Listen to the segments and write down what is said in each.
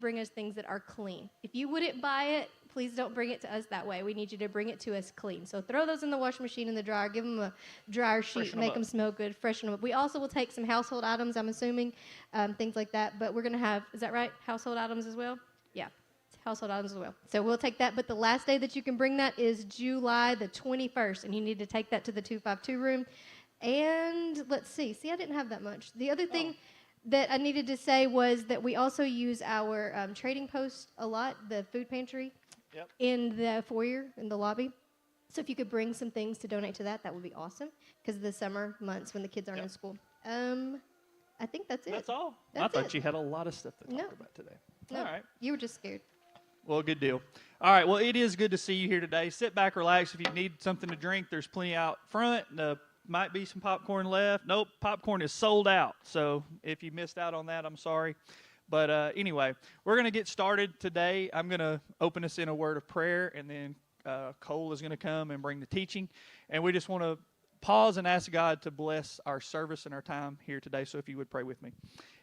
bring us things that are clean. If you wouldn't buy it, please don't bring it to us that way. We need you to bring it to us clean. So throw those in the washing machine in the dryer. Give them a dryer sheet. Make them smell good. Freshen them up. We also will take some household items, I'm assuming, things like that. But we're going to have, is that right, household items as well? Yeah, household items as well. So we'll take that. But the last day that you can bring that is July the 21st. And you need to take that to the 252 room. And let's see. See, I didn't have that much. The other thing that I needed to say was that we also use our trading post a lot, the food pantry, in the foyer, in the lobby. So if you could bring some things to donate to that, that would be awesome, because of the summer months when the kids aren't in school. I think that's it. That's all? That's I thought you had a lot of stuff to talk about today. No, all right. You were just scared. Well, good deal. All right, well, it is good to see you here today. Sit back, relax. If you need something to drink, there's plenty out front. Might be some popcorn left. Nope, popcorn is sold out. So if you missed out on that, I'm sorry. But anyway, we're going to get started today. I'm going to open us in a word of prayer, and then Cole is going to come and bring the teaching. And we just want to pause and ask God to bless our service and our time here today. So if you would pray with me.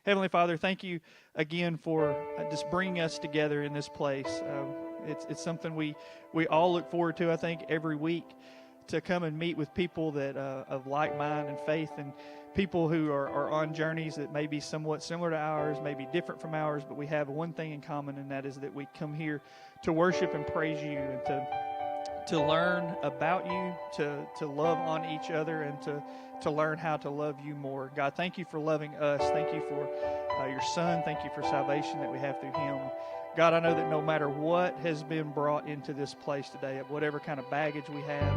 Heavenly Father, thank you again for just bringing us together in this place. It's something we all look forward to, I think, every week, to come and meet with people that of like mind and faith, and people who are on journeys that may be somewhat similar to ours, may be different from ours, but we have one thing in common, and that is that we come here to worship and praise you, and to learn about you, to love on each other, and to learn how to love you more. God, thank you for loving us. Thank you for your Son. Thank you for salvation that we have through him. God, I know that no matter what has been brought into this place today, whatever kind of baggage we have,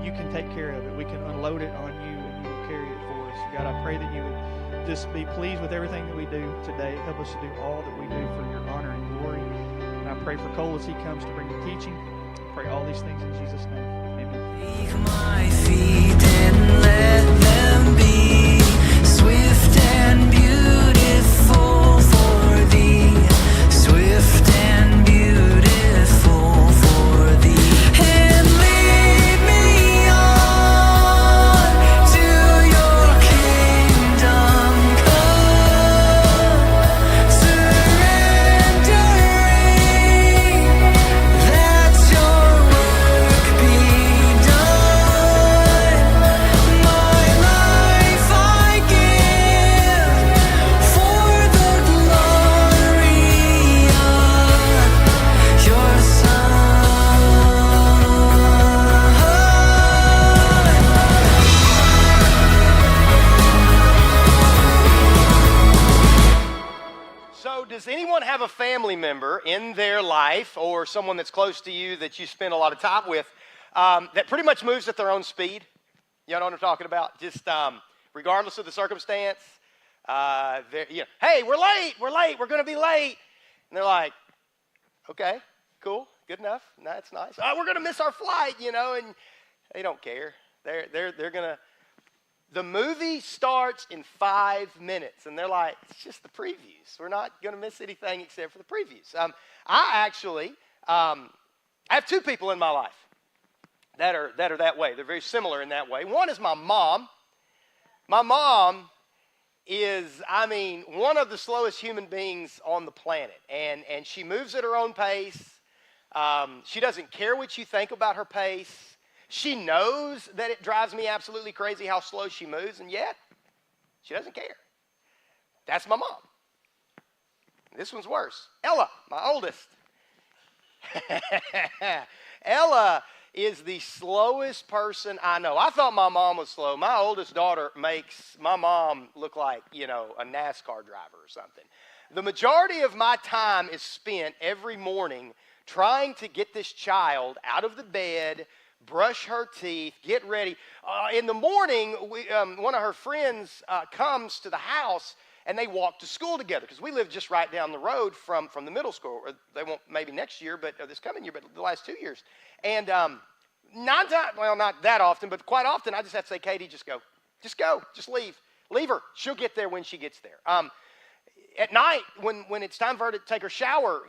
you can take care of it. We can unload it on you, and you will carry it for us. God, I pray that you would just be pleased with everything that we do today. Help us to do all that we do for your honor and glory. And I pray for Cole as he comes to bring the teaching. I pray all these things in Jesus' name. Amen. Take my feet and let them be swift and beautiful for thee. Swift and beautiful for thee. And lead me on to your kingdom come. Surrendering that your work be done. My life I give for the glory of your Son. So does anyone have a family member in their life, or someone that's close to you that you spend a lot of time with, that pretty much moves at their own speed? You know what I'm talking about? Just regardless of the circumstance. Hey, we're late, we're going to be late. And they're like, okay, cool, good enough, that's nice. Oh, we're going to miss our flight, and they don't care. They're going to. The movie starts in 5 minutes, and they're like, it's just the previews. We're not going to miss anything except for the previews. I have two people in my life that are that way. They're very similar in that way. One is my mom. My mom is, one of the slowest human beings on the planet, and she moves at her own pace. She doesn't care what you think about her pace. She knows that it drives me absolutely crazy how slow she moves, and yet she doesn't care. That's my mom. This one's worse. Ella, my oldest. Ella is the slowest person I know. I thought my mom was slow. My oldest daughter makes my mom look like, a NASCAR driver or something. The majority of my time is spent every morning trying to get this child out of the bed, brush her teeth, get ready. In the morning, one of her friends comes to the house, and they walk to school together, because we live just right down the road from the middle school. Or they won't maybe next year, or this coming year, but the last 2 years. And not that often, but quite often, I just have to say, Katie, just go, just leave her. She'll get there when she gets there. At night, when it's time for her to take her shower,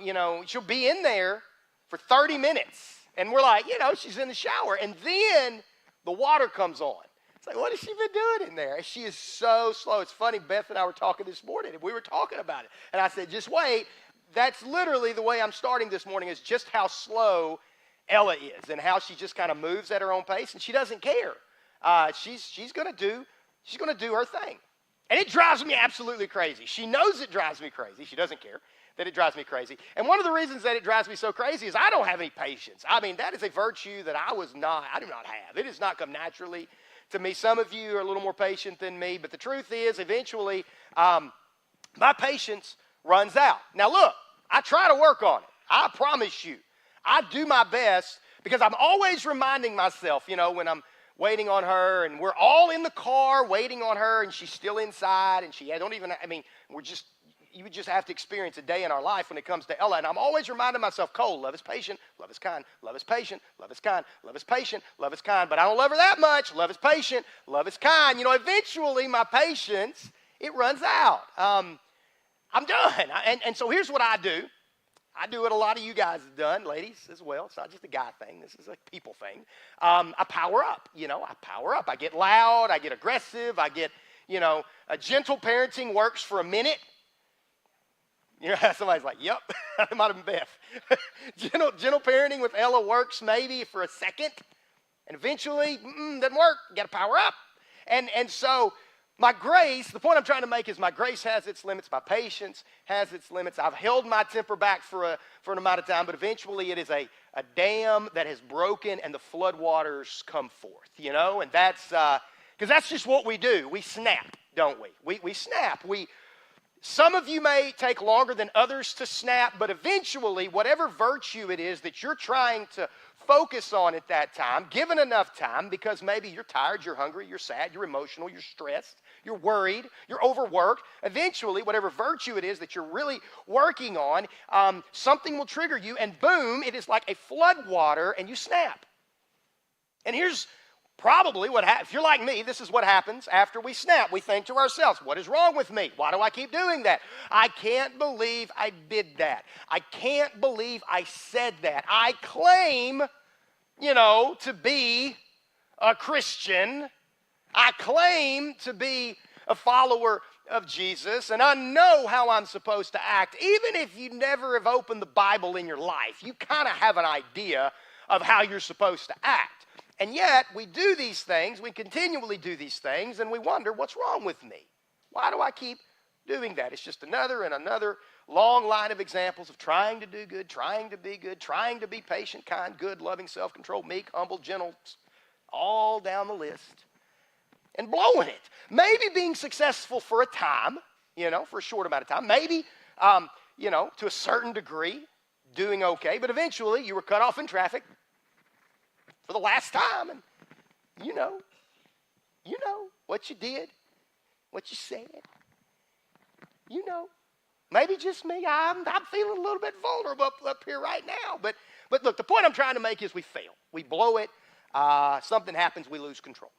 she'll be in there for 30 minutes. And we're like, she's in the shower. And then the water comes on. It's like, what has she been doing in there? And she is so slow. It's funny, Beth and I were talking this morning, and we were talking about it. And I said, just wait. that's literally the way I'm starting this morning, is just how slow Ella is and how she just kind of moves at her own pace, and she doesn't care. She's going to do her thing. And it drives me absolutely crazy. She knows it drives me crazy. She doesn't care that it drives me crazy. And one of the reasons that it drives me so crazy is I don't have any patience. I mean, that is a virtue that I do not have. It has not come naturally to me. Some of you are a little more patient than me, but the truth is, eventually, my patience runs out. Now look, I try to work on it. I promise you. I do my best because I'm always reminding myself, when I'm waiting on her and we're all in the car waiting on her and she's still inside and you would just have to experience a day in our life when it comes to Ella. And I'm always reminding myself, Cole, love is patient, love is kind, love is patient, love is kind, love is patient, love is kind. But I don't love her that much. Love is patient, love is kind. Eventually my patience, it runs out. I'm done. And so here's what I do. I do what a lot of you guys have done, ladies as well. It's not just a guy thing. This is a people thing. I power up. I power up. I get loud. I get aggressive. I get, a gentle parenting works for a minute. Somebody's like, yep, that might have been Beth. gentle parenting with Ella works maybe for a second. And eventually, doesn't work. You got to power up. And so my grace, the point I'm trying to make is my grace has its limits. My patience has its limits. I've held my temper back for an amount of time, but eventually it is a dam that has broken and the floodwaters come forth, And that's, because that's just what we do. We snap, don't we? We snap. Some of you may take longer than others to snap, but eventually, whatever virtue it is that you're trying to focus on at that time, given enough time, because maybe you're tired, you're hungry, you're sad, you're emotional, you're stressed, you're worried, you're overworked, eventually, whatever virtue it is that you're really working on, something will trigger you, and boom, it is like a floodwater, and you snap. And here's probably what happens. If you're like me, this is what happens after we snap. We think to ourselves, what is wrong with me? Why do I keep doing that? I can't believe I did that. I can't believe I said that. I claim, to be a Christian. I claim to be a follower of Jesus, and I know how I'm supposed to act. Even if you never have opened the Bible in your life, you kind of have an idea of how you're supposed to act. And yet, we do these things, we continually do these things, and we wonder, what's wrong with me? Why do I keep doing that? It's just another and another long line of examples of trying to do good, trying to be good, trying to be patient, kind, good, loving, self-controlled, meek, humble, gentle, all down the list, and blowing it. Maybe being successful for a time, for a short amount of time. Maybe, to a certain degree, doing okay, but eventually you were cut off in traffic for the last time, and you know what you did, what you said, maybe just me, I'm feeling a little bit vulnerable up here right now, but look, the point I'm trying to make is we fail, we blow it, something happens, we lose control,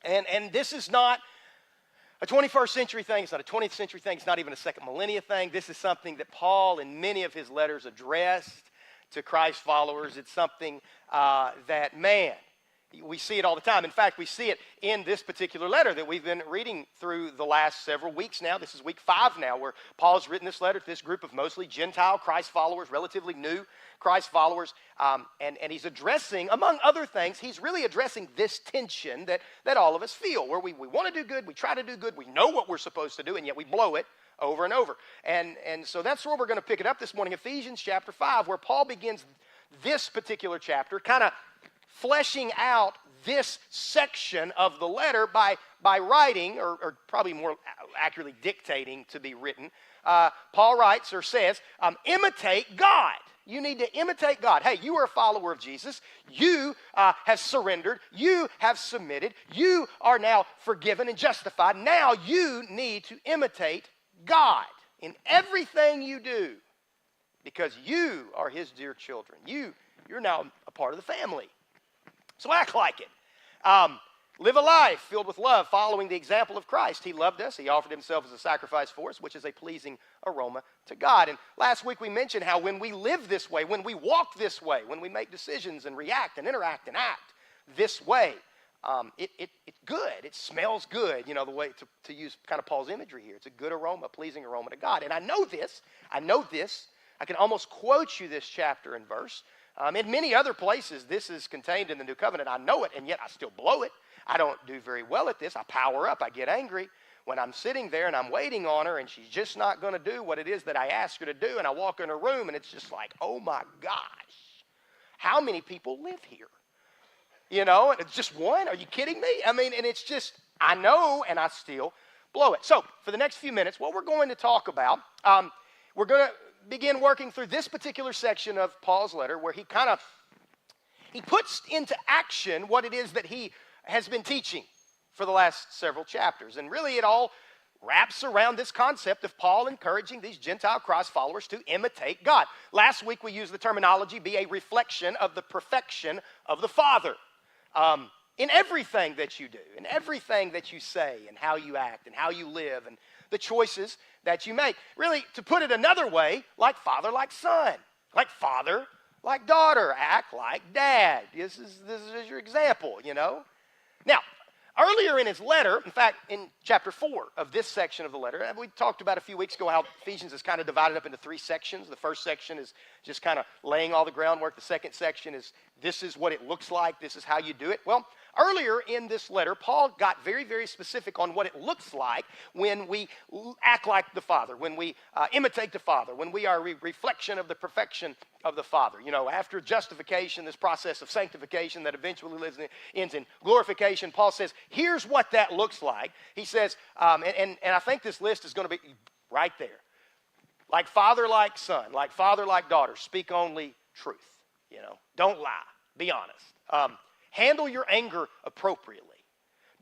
and this is not a 21st century thing, it's not a 20th century thing, it's not even a second millennia thing. This is something that Paul in many of his letters addressed to Christ followers. It's something that, man, we see it all the time. In fact, we see it in this particular letter that we've been reading through the last several weeks now. This is week 5 now, where Paul's written this letter to this group of mostly Gentile Christ followers, relatively new Christ followers, and he's addressing, among other things, he's really addressing this tension that all of us feel, where we want to do good, we try to do good, we know what we're supposed to do, and yet we blow it over and over. And so that's where we're going to pick it up this morning, Ephesians chapter 5, where Paul begins this particular chapter, kind of fleshing out this section of the letter by writing, or probably more accurately dictating to be written. Paul writes or says, imitate God. You need to imitate God. Hey, you are a follower of Jesus. You have surrendered. You have submitted. You are now forgiven and justified. Now you need to imitate God in everything you do, because you are his dear children. You're now a part of the family. So act like it. Live a life filled with love, following the example of Christ. He loved us. He offered himself as a sacrifice for us, which is a pleasing aroma to God. And last week we mentioned how when we live this way, when we walk this way, when we make decisions and react and interact and act this way, it's good. It smells good, you know, the way to use kind of Paul's imagery here. It's a good aroma, pleasing aroma to God. And I know this. I can almost quote you this chapter and verse. In many other places, this is contained in the New Covenant. I know it, and yet I still blow it. I don't do very well at this. I power up. I get angry when I'm sitting there and I'm waiting on her, and she's just not going to do what it is that I ask her to do, and I walk in her room, and it's just like, oh, my gosh, how many people live here? You know, and it's just one? Are you kidding me? I mean, and it's just, I know, and I still blow it. So for the next few minutes, what we're going to talk about, we're going to begin working through this particular section of Paul's letter where he puts into action what it is that he has been teaching for the last several chapters. And really it all wraps around this concept of Paul encouraging these Gentile Christ followers to imitate God. Last week we used the terminology be a reflection of the perfection of the Father. In everything that you do, in everything that you say, and how you act, and how you live, and the choices that you make. Really, to put it another way, like father, like son. Like father, like daughter. Act like dad. This is your example, you know. Now, earlier in his letter, in fact, in chapter 4 of this section of the letter, we talked about a few weeks ago how Ephesians is kind of divided up into 3 sections. The first section is just kind of laying all the groundwork. The second section is this is what it looks like. This is how you do it. Well, earlier in this letter, Paul got very, very specific on what it looks like when we act like the Father, when we imitate the Father, when we are a reflection of the perfection of the Father. You know, after justification, this process of sanctification that eventually ends in glorification, Paul says, here's what that looks like. He says, and I think this list is going to be right there. Like father, like son, like father, like daughter, speak only truth. You know, don't lie, be honest. Handle your anger appropriately.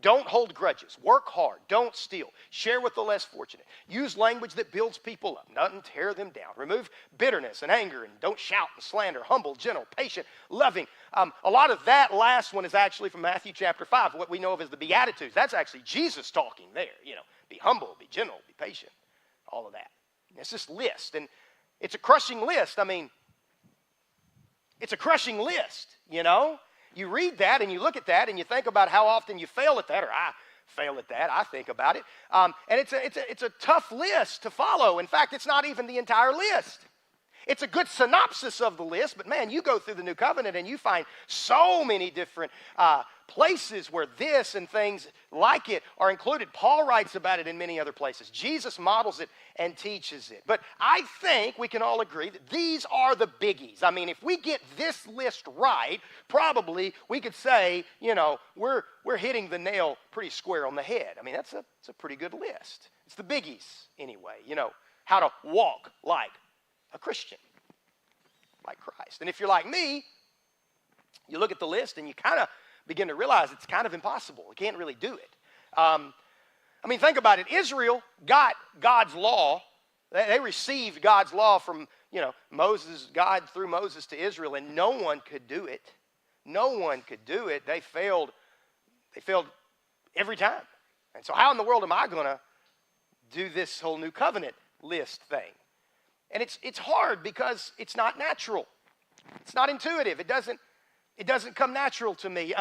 Don't hold grudges. Work hard. Don't steal. Share with the less fortunate. Use language that builds people up, not tear them down. Remove bitterness and anger, and don't shout and slander. Humble, gentle, patient, loving. A lot of that last one is actually from Matthew chapter 5, what we know of as the Beatitudes. That's actually Jesus talking there. You know, be humble, be gentle, be patient, all of that. It's this list, and it's a crushing list. I mean, it's a crushing list, you know. You read that and you look at that and you think about how often you fail at that, or I fail at that. I think about it. And it's a tough list to follow. In fact, it's not even the entire list. It's a good synopsis of the list, but man, you go through the New Covenant and you find so many different places where this and things like it are included. Paul writes about it in many other places. Jesus models it and teaches it. But I think we can all agree that these are the biggies. I mean, if we get this list right, probably we could say, you know, we're hitting the nail pretty square on the head. I mean, it's a pretty good list. It's the biggies anyway, you know, how to walk like a Christian, like Christ. And if you're like me, you look at the list and you kind of begin to realize it's kind of impossible. You can't really do it. I mean, think about it. Israel got God's law. They received God's law from, you know, Moses, God through Moses to Israel, and no one could do it. No one could do it. They failed every time. And so how in the world am I going to do this whole new covenant list thing? And it's hard because it's not natural. It's not intuitive. It doesn't come natural to me.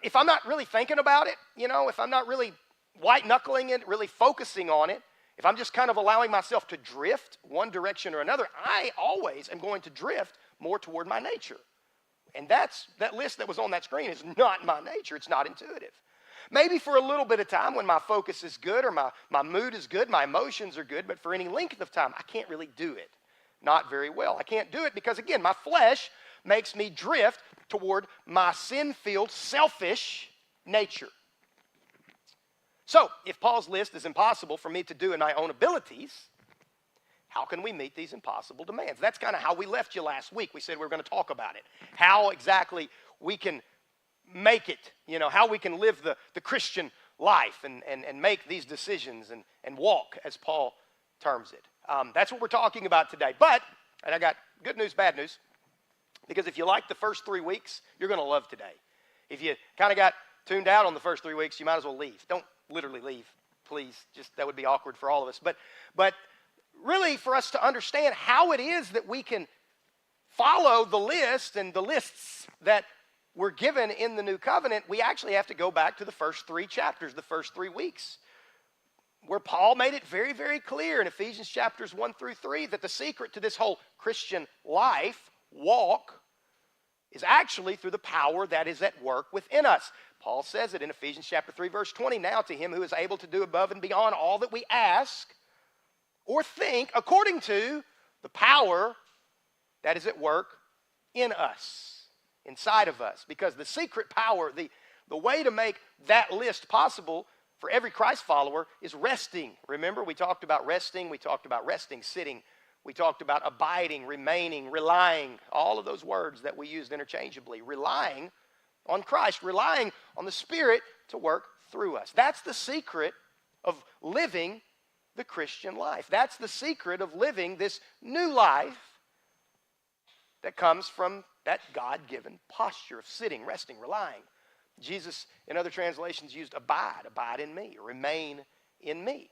If I'm not really thinking about it, you know, if I'm not really white-knuckling it, really focusing on it, if I'm just kind of allowing myself to drift one direction or another, I always am going to drift more toward my nature. And that list that was on that screen is not my nature. It's not intuitive. Maybe for a little bit of time when my focus is good or my mood is good, my emotions are good, but for any length of time, I can't really do it. Not very well. I can't do it because, again, my flesh makes me drift toward my sin-filled, selfish nature. So, if Paul's list is impossible for me to do in my own abilities, how can we meet these impossible demands? That's kind of how we left you last week. We said we were going to talk about it. How exactly we can make it, you know, how we can live the Christian life and make these decisions and walk, as Paul terms it. That's what we're talking about today. But, and I got good news, bad news, because if you like the first 3 weeks, you're going to love today. If you kind of got tuned out on the first 3 weeks, you might as well leave. Don't literally leave, please. Just that would be awkward for all of us. But really, for us to understand how it is that we can follow the list and the lists that we're given in the new covenant, we actually have to go back to the first 3 chapters, the first 3 weeks, where Paul made it very, very clear in Ephesians chapters 1 through 3 that the secret to this whole Christian life, walk, is actually through the power that is at work within us. Paul says it in Ephesians chapter 3, verse 20. Now to him who is able to do above and beyond all that we ask or think, according to the power that is at work in us, inside of us. Because the secret power, the way to make that list possible for every Christ follower is resting. Remember, we talked about resting, sitting. We talked about abiding, remaining, relying, all of those words that we used interchangeably. Relying on Christ, relying on the Spirit to work through us. That's the secret of living the Christian life. That's the secret of living this new life that comes from that God-given posture of sitting, resting, relying. Jesus, in other translations, used abide in me, remain in me.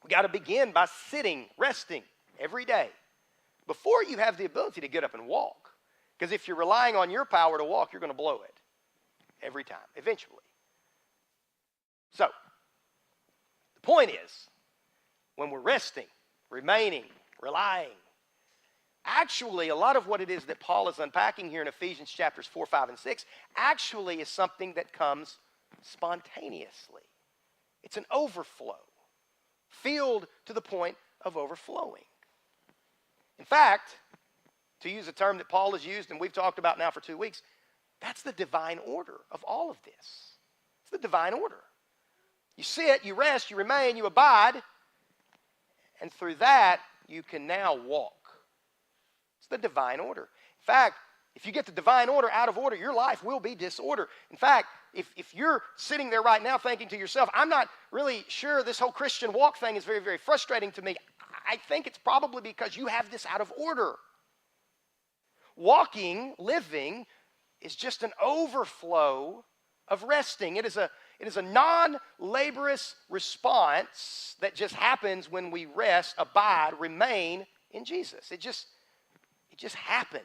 We got to begin by sitting, resting every day before you have the ability to get up and walk. Because if you're relying on your power to walk, you're going to blow it every time, eventually. So, the point is, when we're resting, remaining, relying, actually, a lot of what it is that Paul is unpacking here in Ephesians chapters 4, 5, and 6 actually is something that comes spontaneously. It's an overflow, filled to the point of overflowing. In fact, to use a term that Paul has used and we've talked about now for 2 weeks, that's the divine order of all of this. It's the divine order. You sit, you rest, you remain, you abide, and through that, you can now walk. It's the divine order. In fact, if you get the divine order out of order, your life will be disorder. In fact, if you're sitting there right now thinking to yourself, I'm not really sure this whole Christian walk thing is very, very frustrating to me, I think it's probably because you have this out of order. Walking, living, is just an overflow of resting. It is a non-laborious response that just happens when we rest, abide, remain in Jesus. It just happens.